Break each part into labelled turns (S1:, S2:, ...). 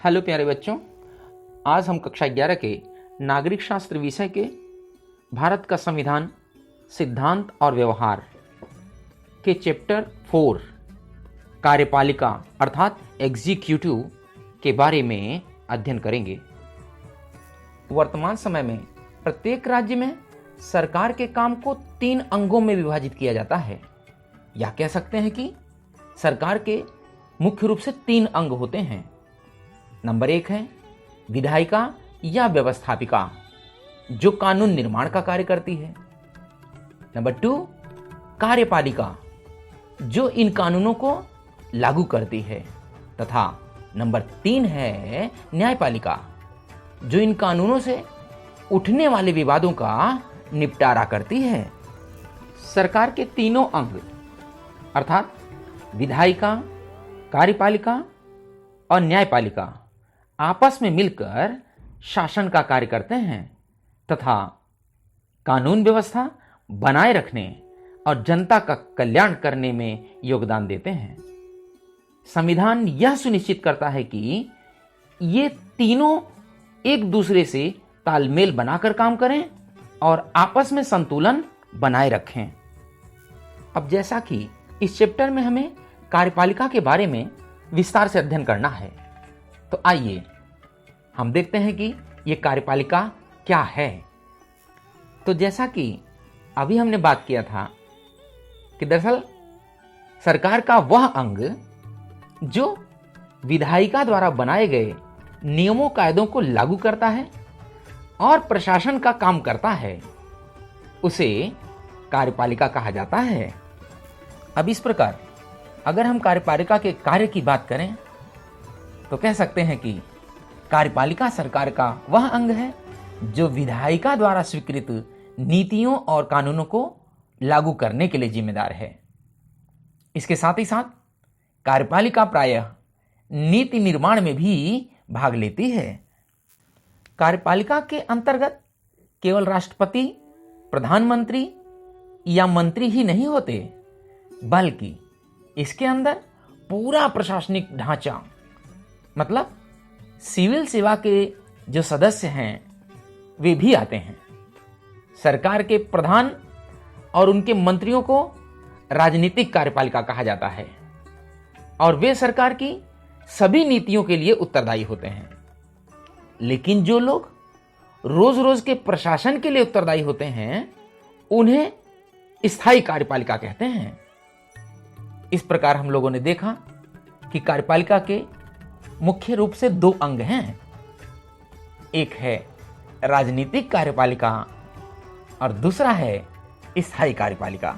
S1: Hello प्यारे बच्चों, आज हम कक्षा 11 के नागरिक शास्त्र विषय के भारत का संविधान, सिद्धांत और व्यवहार के चैप्टर 4 कार्यपालिका अर्थात एग्जीक्यूटिव के बारे में अध्ययन करेंगे। वर्तमान समय में प्रत्येक राज्य में सरकार के काम को 3 अंगों में विभाजित किया जाता है। या कह सकते हैं कि सरकार के मुख्य रूप से 3 अंग होते हैं। नंबर 1 है विधायिका या व्यवस्थापिका, जो कानून निर्माण का कार्य करती है। नंबर 2 कार्यपालिका, जो इन कानूनों को लागू करती है। तथा नंबर 3 है न्यायपालिका, जो इन कानूनों से उठने वाले विवादों का निपटारा करती है। सरकार के तीनों अंग अर्थात विधायिका, कार्यपालिका और न्यायपालिका आपस में मिलकर शासन का कार्य करते हैं तथा कानून व्यवस्था बनाए रखने और जनता का कल्याण करने में योगदान देते हैं। संविधान यह सुनिश्चित करता है कि ये तीनों एक दूसरे से तालमेल बनाकर काम करें और आपस में संतुलन बनाए रखें। अब जैसा कि इस चैप्टर में हमें कार्यपालिका के बारे में विस्तार से अध्ययन करना है, तो आइए हम देखते हैं कि यह कार्यपालिका क्या है। तो जैसा कि अभी हमने बात किया था कि दरअसल सरकार का वह अंग जो विधायिका द्वारा बनाए गए नियमों कायदों को लागू करता है और प्रशासन का काम करता है, उसे कार्यपालिका कहा जाता है। अब इस प्रकार अगर हम कार्यपालिका के कार्य की बात करें तो कह सकते हैं कि कार्यपालिका सरकार का वह अंग है जो विधायिका द्वारा स्वीकृत नीतियों और कानूनों को लागू करने के लिए जिम्मेदार है। इसके साथ ही साथ कार्यपालिका प्रायः नीति निर्माण में भी भाग लेती है। कार्यपालिका के अंतर्गत केवल राष्ट्रपति, प्रधानमंत्री या मंत्री ही नहीं होते, बल्कि इसके अंदर पूरा प्रशासनिक ढांचा मतलब सिविल सेवा के जो सदस्य हैं वे भी आते हैं। सरकार के प्रधान और उनके मंत्रियों को राजनीतिक कार्यपालिका कहा जाता है और वे सरकार की सभी नीतियों के लिए उत्तरदायी होते हैं। लेकिन जो लोग रोज रोज के प्रशासन के लिए उत्तरदायी होते हैं उन्हें स्थायी कार्यपालिका कहते हैं। इस प्रकार हम लोगों ने देखा कि कार्यपालिका के मुख्य रूप से 2 अंग हैं। एक है राजनीतिक कार्यपालिका और दूसरा है स्थायी कार्यपालिका।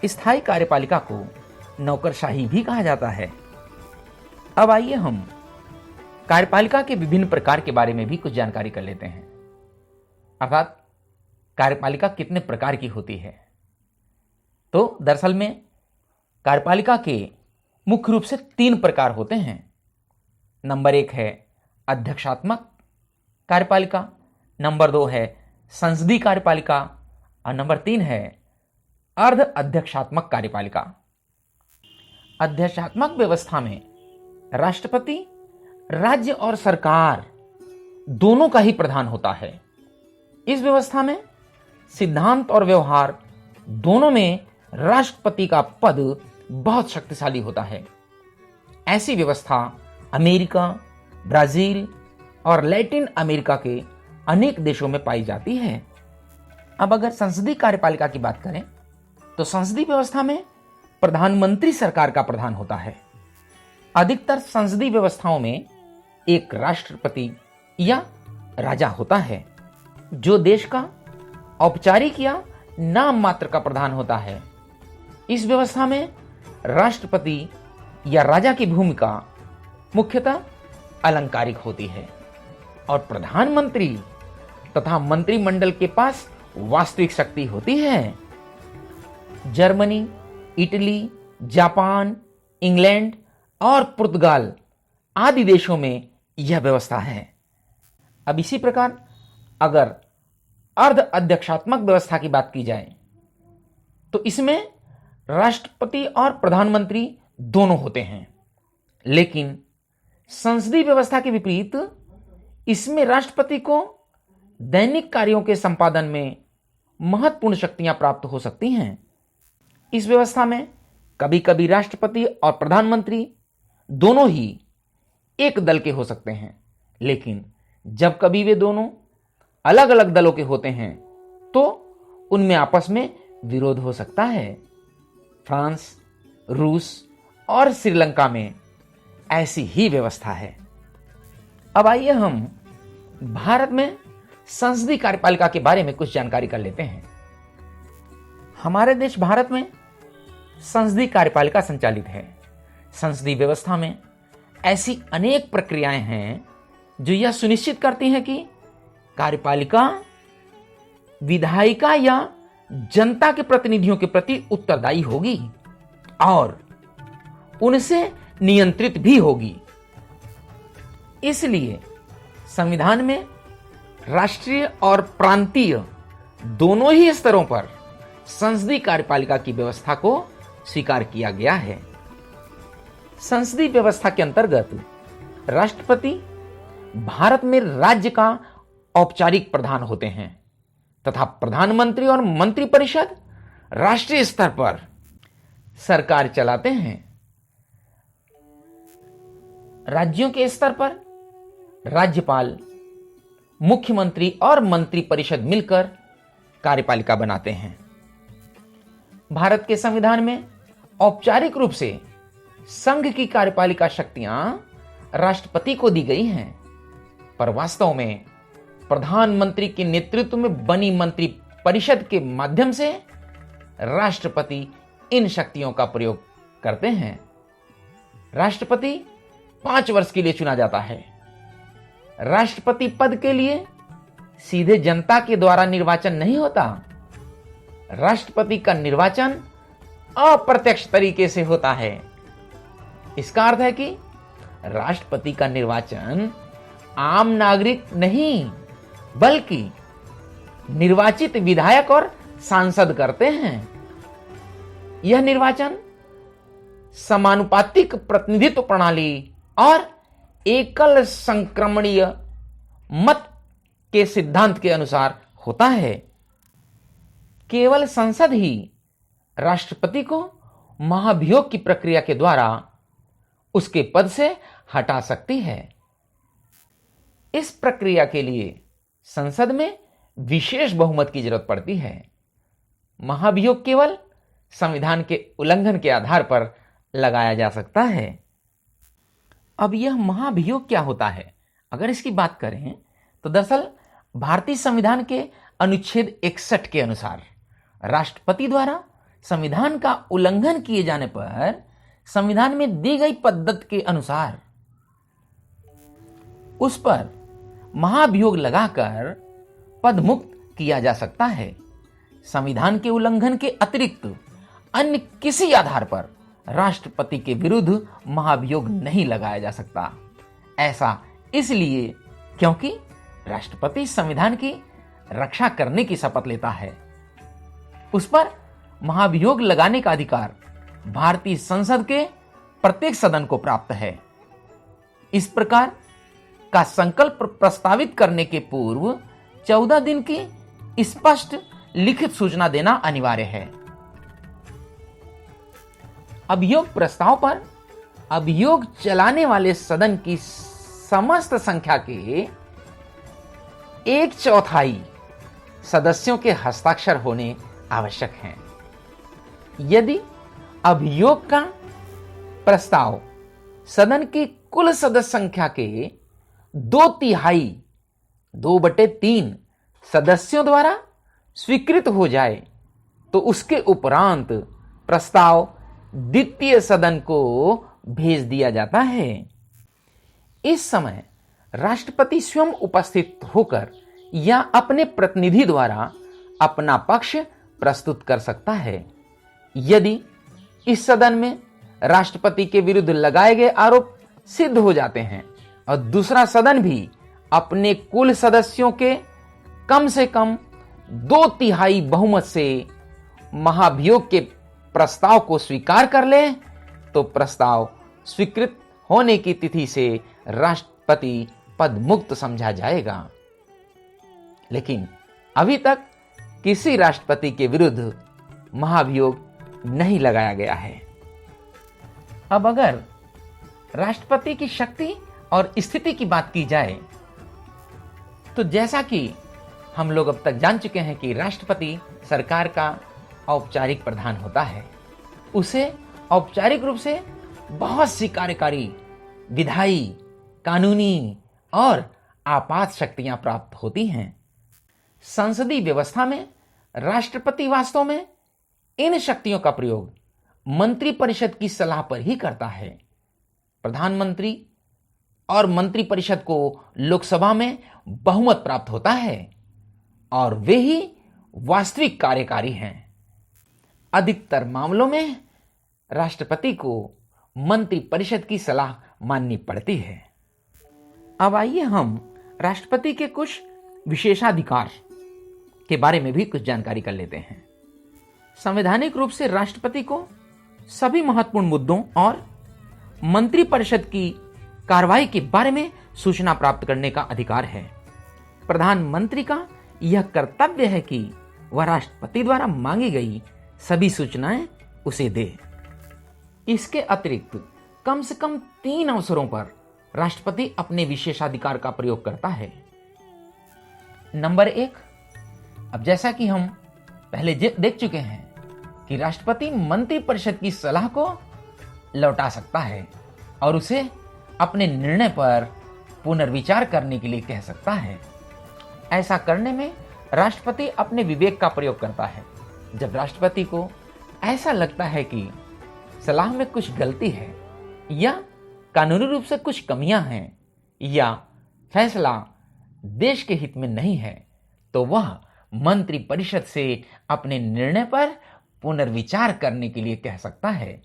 S1: स्थायी कार्यपालिका को नौकरशाही भी कहा जाता है। अब आइए हम कार्यपालिका के विभिन्न प्रकार के बारे में भी कुछ जानकारी कर लेते हैं, अर्थात कार्यपालिका कितने प्रकार की होती है। तो दरअसल में कार्यपालिका के मुख्य रूप से 3 प्रकार होते हैं। नंबर 1 है अध्यक्षात्मक कार्यपालिका, नंबर 2 है संसदीय कार्यपालिका और नंबर 3 है अर्ध अध्यक्षात्मक कार्यपालिका। अध्यक्षात्मक व्यवस्था में राष्ट्रपति, राज्य और सरकार दोनों का ही प्रधान होता है। इस व्यवस्था में सिद्धांत और व्यवहार दोनों में राष्ट्रपति का पद बहुत शक्तिशाली होता है। ऐसी व्यवस्था अमेरिका, ब्राजील और लैटिन अमेरिका के अनेक देशों में पाई जाती है। अब अगर संसदीय कार्यपालिका की बात करें तो संसदीय व्यवस्था में प्रधानमंत्री सरकार का प्रधान होता है। अधिकतर संसदीय व्यवस्थाओं में एक राष्ट्रपति या राजा होता है जो देश का औपचारिक या नाम मात्र का प्रधान होता है। इस व्यवस्था में राष्ट्रपति या राजा की भूमिका मुख्यतः अलंकारिक होती है और प्रधानमंत्री तथा मंत्रिमंडल के पास वास्तविक शक्ति होती है। जर्मनी, इटली, जापान, इंग्लैंड और पुर्तगाल आदि देशों में यह व्यवस्था है। अब इसी प्रकार अगर अर्ध अध्यक्षात्मक व्यवस्था की बात की जाए तो इसमें राष्ट्रपति और प्रधानमंत्री दोनों होते हैं, लेकिन संसदीय व्यवस्था के विपरीत इसमें राष्ट्रपति को दैनिक कार्यों के संपादन में महत्वपूर्ण शक्तियां प्राप्त हो सकती हैं। इस व्यवस्था में कभी कभी राष्ट्रपति और प्रधानमंत्री दोनों ही एक दल के हो सकते हैं, लेकिन जब कभी वे दोनों अलग अलग दलों के होते हैं तो उनमें आपस में विरोध हो सकता है। फ्रांस, रूस और श्रीलंका में ऐसी ही व्यवस्था है। अब आइए हम भारत में संसदीय कार्यपालिका के बारे में कुछ जानकारी कर लेते हैं। हमारे देश भारत में संसदीय कार्यपालिका संचालित है। संसदीय व्यवस्था में ऐसी अनेक प्रक्रियाएं हैं जो यह सुनिश्चित करती हैं कि कार्यपालिका विधायिका या जनता के प्रतिनिधियों के प्रति उत्तरदायी होगी और उनसे नियंत्रित भी होगी। इसलिए संविधान में राष्ट्रीय और प्रांतीय दोनों ही स्तरों पर संसदीय कार्यपालिका की व्यवस्था को स्वीकार किया गया है। संसदीय व्यवस्था के अंतर्गत राष्ट्रपति भारत में राज्य का औपचारिक प्रधान होते हैं तथा प्रधानमंत्री और मंत्रिपरिषद राष्ट्रीय स्तर पर सरकार चलाते हैं। राज्यों के स्तर पर राज्यपाल, मुख्यमंत्री और मंत्रिपरिषद मिलकर कार्यपालिका बनाते हैं। भारत के संविधान में औपचारिक रूप से संघ की कार्यपालिका शक्तियां राष्ट्रपति को दी गई हैं, पर वास्तव में प्रधानमंत्री के नेतृत्व में बनी मंत्रिपरिषद के माध्यम से राष्ट्रपति इन शक्तियों का प्रयोग करते हैं। राष्ट्रपति 5 वर्ष के लिए चुना जाता है। राष्ट्रपति पद के लिए सीधे जनता के द्वारा निर्वाचन नहीं होता। राष्ट्रपति का निर्वाचन अप्रत्यक्ष तरीके से होता है। इसका अर्थ है कि राष्ट्रपति का निर्वाचन आम नागरिक नहीं बल्कि निर्वाचित विधायक और सांसद करते हैं। यह निर्वाचन समानुपातिक प्रतिनिधित्व प्रणाली और एकल संक्रमणीय मत के सिद्धांत के अनुसार होता है। केवल संसद ही राष्ट्रपति को महाभियोग की प्रक्रिया के द्वारा उसके पद से हटा सकती है। इस प्रक्रिया के लिए संसद में विशेष बहुमत की जरूरत पड़ती है। महाभियोग केवल संविधान के उल्लंघन के आधार पर लगाया जा सकता है। अब यह महाभियोग क्या होता है? अगर इसकी बात करें तो दरअसल भारतीय संविधान के अनुच्छेद 61 के अनुसार राष्ट्रपति द्वारा संविधान का उल्लंघन किए जाने पर संविधान में दी गई पद्धति के अनुसार उस पर महाभियोग लगाकर पद मुक्त किया जा सकता है। संविधान के उल्लंघन के अतिरिक्त अन्य किसी आधार पर राष्ट्रपति के विरुद्ध महाभियोग नहीं लगाया जा सकता। ऐसा इसलिए क्योंकि राष्ट्रपति संविधान की रक्षा करने की शपथ लेता है। उस पर महाभियोग लगाने का अधिकार भारतीय संसद के प्रत्येक सदन को प्राप्त है। इस प्रकार का संकल्प प्रस्तावित करने के पूर्व 14 दिन की स्पष्ट लिखित सूचना देना अनिवार्य है। अभियोग प्रस्ताव पर अभियोग चलाने वाले सदन की समस्त संख्या के 1/4 सदस्यों के हस्ताक्षर होने आवश्यक हैं। यदि अभियोग का प्रस्ताव सदन की कुल सदस्य संख्या के 2/3 2/3 सदस्यों द्वारा स्वीकृत हो जाए तो उसके उपरांत प्रस्ताव द्वितीय सदन को भेज दिया जाता है। इस समय राष्ट्रपति स्वयं उपस्थित होकर या अपने प्रतिनिधि द्वारा अपना पक्ष प्रस्तुत कर सकता है। यदि इस सदन में राष्ट्रपति के विरुद्ध लगाए गए आरोप सिद्ध हो जाते हैं और दूसरा सदन भी अपने कुल सदस्यों के कम से कम 2/3 बहुमत से महाभियोग के प्रस्ताव को स्वीकार कर ले तो प्रस्ताव स्वीकृत होने की तिथि से राष्ट्रपति पद मुक्त समझा जाएगा। लेकिन अभी तक किसी राष्ट्रपति के विरुद्ध महाभियोग नहीं लगाया गया है। अब अगर राष्ट्रपति की शक्ति और स्थिति की बात की जाए तो जैसा कि हम लोग अब तक जान चुके हैं कि राष्ट्रपति सरकार का औपचारिक प्रधान होता है। उसे औपचारिक रूप से बहुत सी कार्यकारी, विधायी, कानूनी और आपात शक्तियां प्राप्त होती हैं। संसदीय व्यवस्था में राष्ट्रपति वास्तव में इन शक्तियों का प्रयोग मंत्रिपरिषद की सलाह पर ही करता है। प्रधानमंत्री और मंत्रिपरिषद को लोकसभा में बहुमत प्राप्त होता है और वे ही वास्तविक कार्यकारी हैं। अधिकतर मामलों में राष्ट्रपति को मंत्रिपरिषद की सलाह माननी पड़ती है। अब आइए हम राष्ट्रपति के कुछ विशेषाधिकार के बारे में भी कुछ जानकारी कर लेते हैं। संवैधानिक रूप से राष्ट्रपति को सभी महत्वपूर्ण मुद्दों और मंत्रिपरिषद की कार्रवाई के बारे में सूचना प्राप्त करने का अधिकार है। प्रधानमंत्री का यह कर्तव्य है कि वह राष्ट्रपति द्वारा मांगी गई सभी सूचनाएं उसे दे। इसके अतिरिक्त कम से कम 3 अवसरों पर राष्ट्रपति अपने विशेषाधिकार का प्रयोग करता है। नंबर 1, अब जैसा कि हम पहले देख चुके हैं कि राष्ट्रपति मंत्रिपरिषद की सलाह को लौटा सकता है और उसे अपने निर्णय पर पुनर्विचार करने के लिए कह सकता है। ऐसा करने में राष्ट्रपति अपने विवेक का प्रयोग करता है। जब राष्ट्रपति को ऐसा लगता है कि सलाह में कुछ गलती है या कानूनी रूप से कुछ कमियां हैं या फैसला देश के हित में नहीं है, तो वह मंत्रिपरिषद से अपने निर्णय पर पुनर्विचार करने के लिए कह सकता है।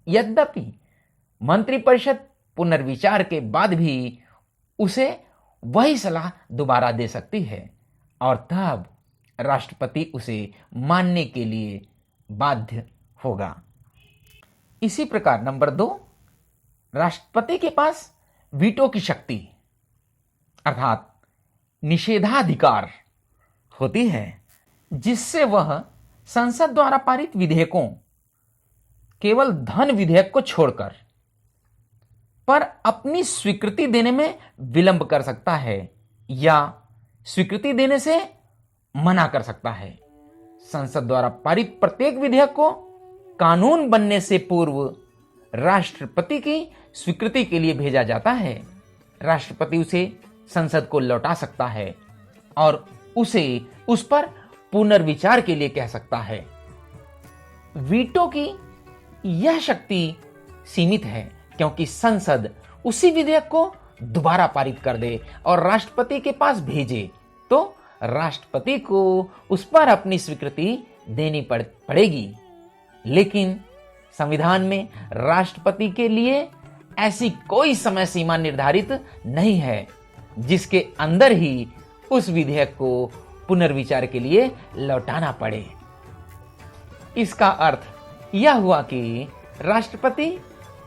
S1: यद्यपि मंत्रिपरिषद पुनर्विचार के बाद भी उसे वही सलाह दोबारा दे सकती है और तब राष्ट्रपति उसे मानने के लिए बाध्य होगा। इसी प्रकार नंबर 2, राष्ट्रपति के पास वीटो की शक्ति अर्थात निषेधाधिकार होती है, जिससे वह संसद द्वारा पारित विधेयकों, केवल धन विधेयक को छोड़कर, पर अपनी स्वीकृति देने में विलंब कर सकता है या स्वीकृति देने से मना कर सकता है। संसद द्वारा पारित प्रत्येक विधेयक को कानून बनने से पूर्व राष्ट्रपति की स्वीकृति के लिए भेजा जाता है। राष्ट्रपति उसे संसद को लौटा सकता है और उसे उस पर पुनर्विचार के लिए कह सकता है। वीटो की यह शक्ति सीमित है क्योंकि संसद उसी विधेयक को दोबारा पारित कर दे और राष्ट्रपति के पास भेजे तो राष्ट्रपति को उस पर अपनी स्वीकृति देनी पड़ेगी। लेकिन संविधान में राष्ट्रपति के लिए ऐसी कोई समय सीमा निर्धारित नहीं है जिसके अंदर ही उस विधेयक को पुनर्विचार के लिए लौटाना पड़े। इसका अर्थ यह हुआ कि राष्ट्रपति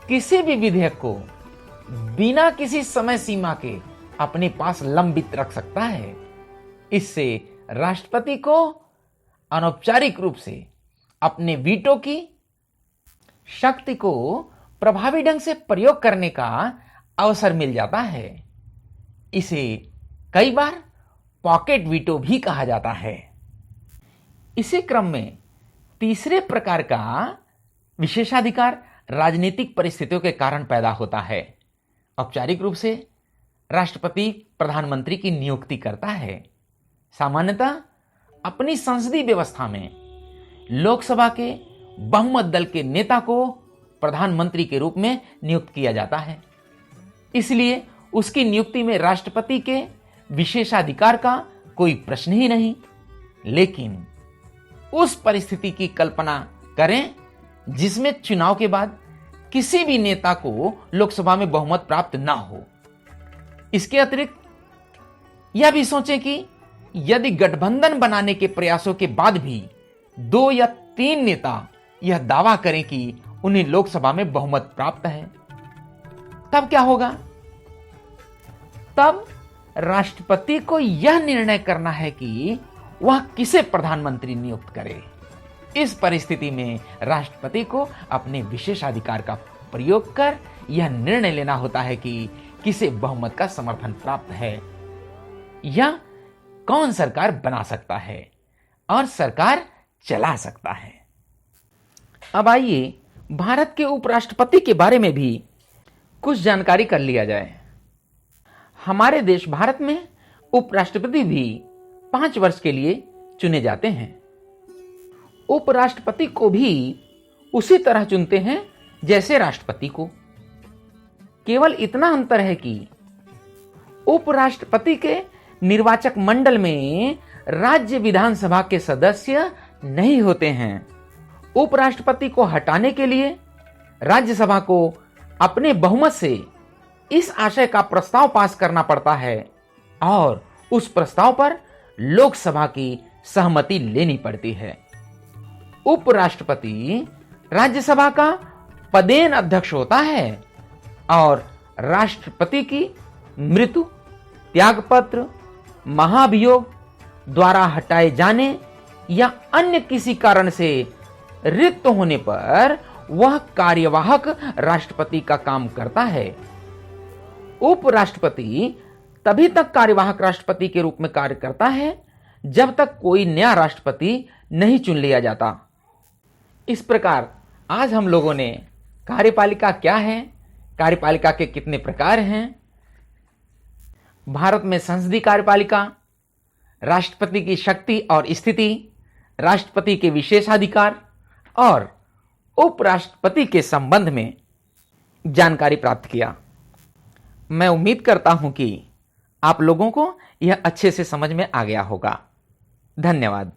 S1: किसी भी विधेयक को बिना किसी समय सीमा के अपने पास लंबित रख सकता है। इससे राष्ट्रपति को अनौपचारिक रूप से अपने वीटो की शक्ति को प्रभावी ढंग से प्रयोग करने का अवसर मिल जाता है। इसे कई बार पॉकेट वीटो भी कहा जाता है। इसी क्रम में तीसरे प्रकार का विशेषाधिकार राजनीतिक परिस्थितियों के कारण पैदा होता है। औपचारिक रूप से राष्ट्रपति प्रधानमंत्री की नियुक्ति करता है। सामान्यतः अपनी संसदीय व्यवस्था में लोकसभा के बहुमत दल के नेता को प्रधानमंत्री के रूप में नियुक्त किया जाता है। इसलिए उसकी नियुक्ति में राष्ट्रपति के विशेषाधिकार का कोई प्रश्न ही नहीं। लेकिन उस परिस्थिति की कल्पना करें जिसमें चुनाव के बाद किसी भी नेता को लोकसभा में बहुमत प्राप्त ना हो। इसके अतिरिक्त यह भी सोचें कि यदि गठबंधन बनाने के प्रयासों के बाद भी 2 या 3 नेता यह दावा करें कि उन्हें लोकसभा में बहुमत प्राप्त है, तब क्या होगा? तब राष्ट्रपति को यह निर्णय करना है कि वह किसे प्रधानमंत्री नियुक्त करे। इस परिस्थिति में राष्ट्रपति को अपने विशेषाधिकार का प्रयोग कर यह निर्णय लेना होता है कि किसे बहुमत का समर्थन प्राप्त है या कौन सरकार बना सकता है और सरकार चला सकता है। अब आइए भारत के उपराष्ट्रपति के बारे में भी कुछ जानकारी कर लिया जाए। हमारे देश भारत में उपराष्ट्रपति भी 5 वर्ष के लिए चुने जाते हैं। उपराष्ट्रपति को भी उसी तरह चुनते हैं जैसे राष्ट्रपति को। केवल इतना अंतर है कि उपराष्ट्रपति के निर्वाचक मंडल में राज्य विधानसभा के सदस्य नहीं होते हैं। उपराष्ट्रपति को हटाने के लिए राज्यसभा को अपने बहुमत से इस आशय का प्रस्ताव पास करना पड़ता है और उस प्रस्ताव पर लोकसभा की सहमति लेनी पड़ती है। उपराष्ट्रपति राज्यसभा का पदेन अध्यक्ष होता है और राष्ट्रपति की मृत्यु, त्यागपत्र, महाभियोग द्वारा हटाए जाने या अन्य किसी कारण से रिक्त होने पर वह कार्यवाहक राष्ट्रपति का काम करता है। उपराष्ट्रपति तभी तक कार्यवाहक राष्ट्रपति के रूप में कार्य करता है जब तक कोई नया राष्ट्रपति नहीं चुन लिया जाता। इस प्रकार आज हम लोगों ने कार्यपालिका क्या है, कार्यपालिका के कितने प्रकार हैं, भारत में संसदीय कार्यपालिका, राष्ट्रपति की शक्ति और स्थिति, राष्ट्रपति के विशेषाधिकार और उपराष्ट्रपति के संबंध में जानकारी प्राप्त किया। मैं उम्मीद करता हूं कि आप लोगों को यह अच्छे से समझ में आ गया होगा। धन्यवाद।